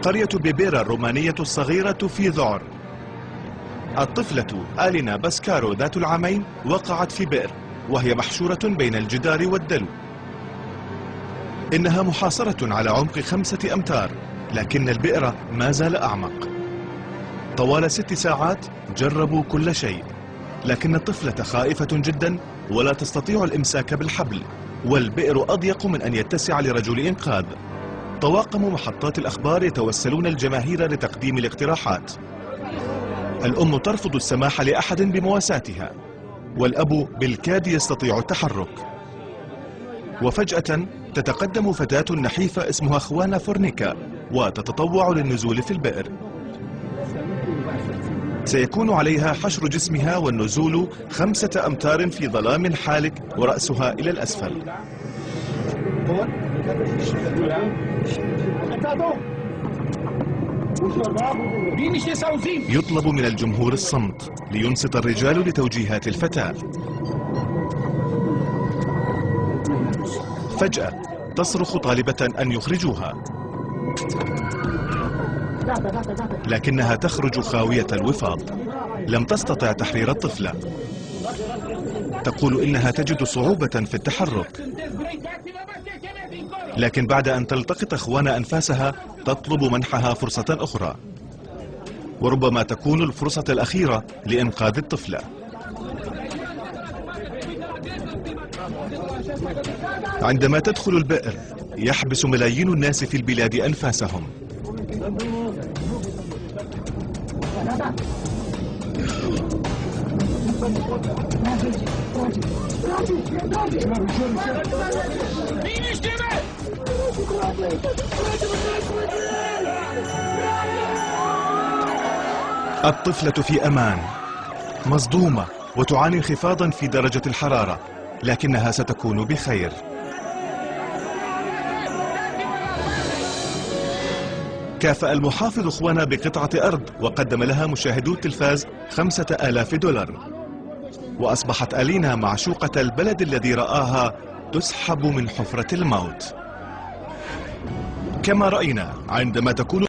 قرية بيبيرا الرومانية الصغيرة في ذعر. الطفلة آلينا باسكارو ذات العامين وقعت في بئر وهي محشورة بين الجدار والدلو. إنها محاصرة على عمق 5 أمتار، لكن البئر ما زال أعمق. طوال 6 ساعات جربوا كل شيء، لكن الطفلة خائفة جدا ولا تستطيع الإمساك بالحبل، والبئر أضيق من أن يتسع لرجل إنقاذ. طواقم محطات الأخبار يتوسلون الجماهير لتقديم الاقتراحات. الأم ترفض السماح لأحد بمواساتها، والأب بالكاد يستطيع التحرك. وفجأة تتقدم فتاة نحيفة اسمها خوانا فورنيكا وتتطوع للنزول في البئر. سيكون عليها حشر جسمها والنزول 5 أمتار في ظلام حالك ورأسها إلى الأسفل. يطلب من الجمهور الصمت لينصت الرجال لتوجيهات الفتاة. فجأة تصرخ طالبة أن يخرجوها، لكنها تخرج خاوية الوفاض. لم تستطع تحرير الطفلة. تقول إنها تجد صعوبة في التحرك، لكن بعد أن تلتقط خوانا أنفاسها تطلب منحها فرصة أخرى، وربما تكون الفرصة الأخيرة لإنقاذ الطفلة. عندما تدخل البئر يحبس ملايين الناس في البلاد أنفاسهم. الطفلة في أمان، مصدومة وتعاني انخفاضا في درجة الحرارة، لكنها ستكون بخير. كافأ المحافظ خوانا بقطعة أرض وقدم لها مشاهدو التلفاز 5000 دولار، وأصبحت آلينا معشوقة البلد الذي رآها تسحب من حفرة الموت. كما رأينا عندما تكون